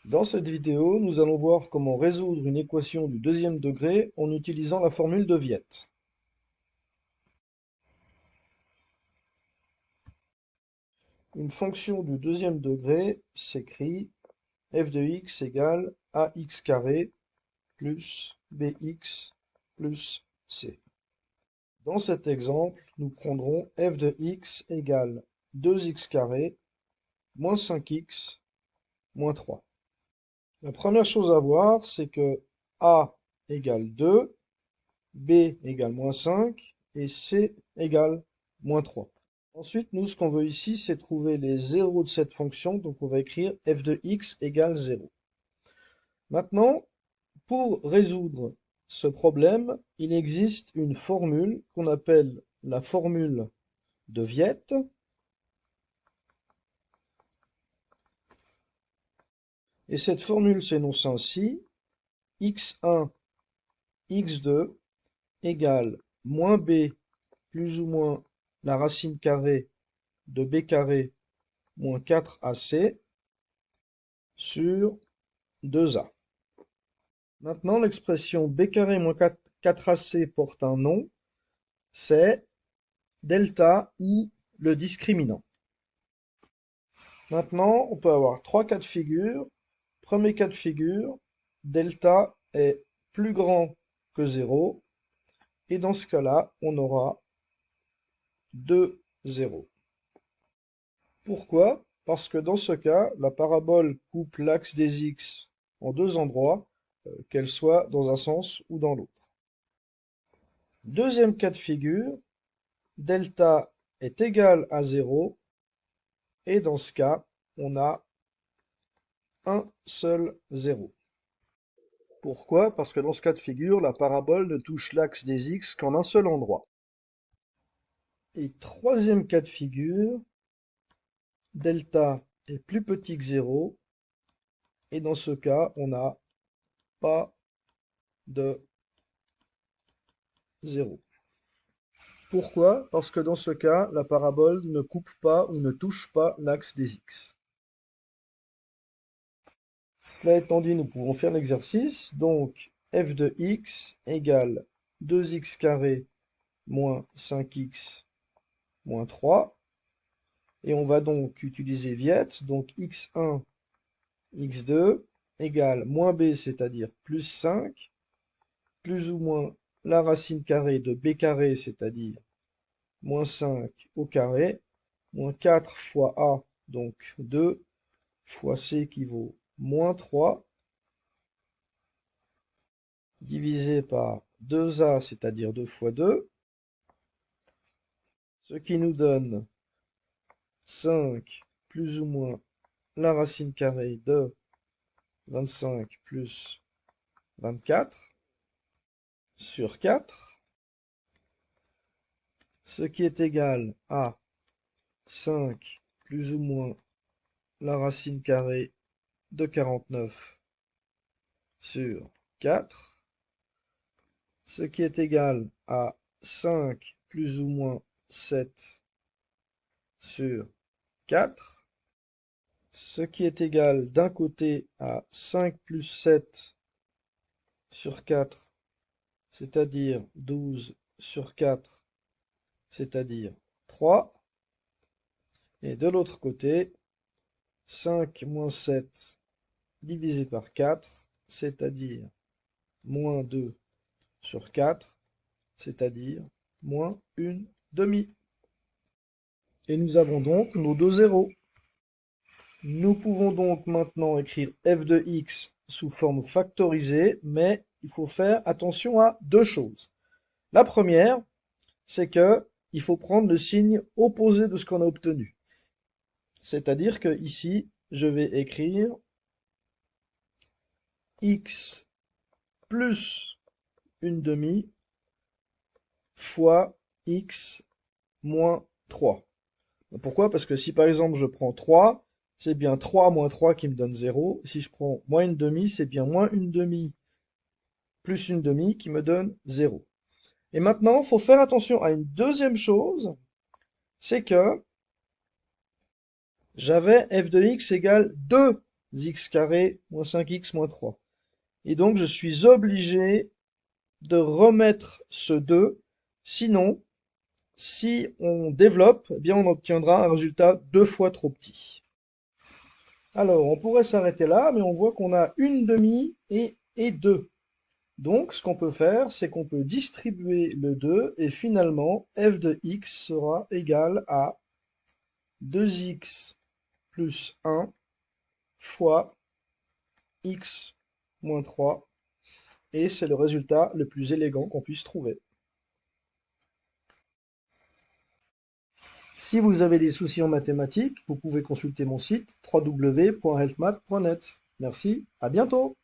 Dans cette vidéo, nous allons voir comment résoudre une équation du deuxième degré en utilisant la formule de Viette. Une fonction du deuxième degré s'écrit f de x égale ax carré plus bx plus c. Dans cet exemple, nous prendrons f de x égale 2x carré moins 5x moins 3. La première chose à voir, c'est que a égale 2, b égale moins 5 et c égale moins 3. Ensuite, nous, ce qu'on veut ici, c'est trouver les zéros de cette fonction, donc on va écrire f de x égale 0. Maintenant, pour résoudre ce problème, il existe une formule qu'on appelle la formule de Viette. Et cette formule s'énonce ainsi: x1, x2 égale moins b plus ou moins la racine carrée de b carré moins 4ac sur 2a. Maintenant, l'expression b carré moins 4ac porte un nom, c'est delta ou le discriminant. Maintenant, on peut avoir trois cas de figure. Premier cas de figure, delta est plus grand que 0, et dans ce cas-là, on aura 2 zéros. Pourquoi? Parce que dans ce cas, la parabole coupe l'axe des x en deux endroits, qu'elle soit dans un sens ou dans l'autre. Deuxième cas de figure, delta est égal à 0, et dans ce cas, on a un seul zéro. Pourquoi? Parce que dans ce cas de figure, la parabole ne touche l'axe des x qu'en un seul endroit. Et troisième cas de figure, delta est plus petit que 0, et dans ce cas, on n'a pas de 0. Pourquoi? Parce que dans ce cas, la parabole ne coupe pas ou ne touche pas l'axe des x. Cela étant dit, nous pouvons faire l'exercice. Donc, f de x égale 2x carré moins 5x moins 3. Et on va donc utiliser Viette. Donc, x1, x2 égale moins b, c'est-à-dire plus 5, plus ou moins la racine carrée de b carré, c'est-à-dire moins 5 au carré, moins 4 fois a, donc 2, fois c qui vaut moins 3, divisé par 2a, c'est-à-dire 2 fois 2, ce qui nous donne 5 plus ou moins la racine carrée de 25 plus 24 sur 4, ce qui est égal à 5 plus ou moins la racine carrée de 49 sur 4, ce qui est égal à 5 plus ou moins 7 sur 4, ce qui est égal d'un côté à 5 plus 7 sur 4, c'est-à-dire 12 sur 4, c'est-à-dire 3, et de l'autre côté, 5 moins 7 divisé par 4, c'est-à-dire moins 2 sur 4, c'est-à-dire moins une demi. Et nous avons donc nos deux zéros. Nous pouvons donc maintenant écrire f de x sous forme factorisée, mais il faut faire attention à deux choses. La première, c'est que il faut prendre le signe opposé de ce qu'on a obtenu. C'est-à-dire que ici, je vais écrire x plus une demi fois x moins 3. Pourquoi? Parce que si par exemple je prends 3, c'est bien 3 moins 3 qui me donne 0. Si je prends moins une demi, c'est bien moins une demi plus une demi qui me donne 0. Et maintenant, il faut faire attention à une deuxième chose, c'est que j'avais f de x égale 2 x carré moins 5x moins 3. Et donc, je suis obligé de remettre ce 2. Sinon, si on développe, eh bien, on obtiendra un résultat 2 fois trop petit. Alors, on pourrait s'arrêter là, mais on voit qu'on a une demi et 2. Donc, ce qu'on peut faire, c'est qu'on peut distribuer le 2, et finalement, f de x sera égal à 2x plus 1 fois x moins 3, et c'est le résultat le plus élégant qu'on puisse trouver. Si vous avez des soucis en mathématiques, vous pouvez consulter mon site www.healthmath.net. Merci, à bientôt!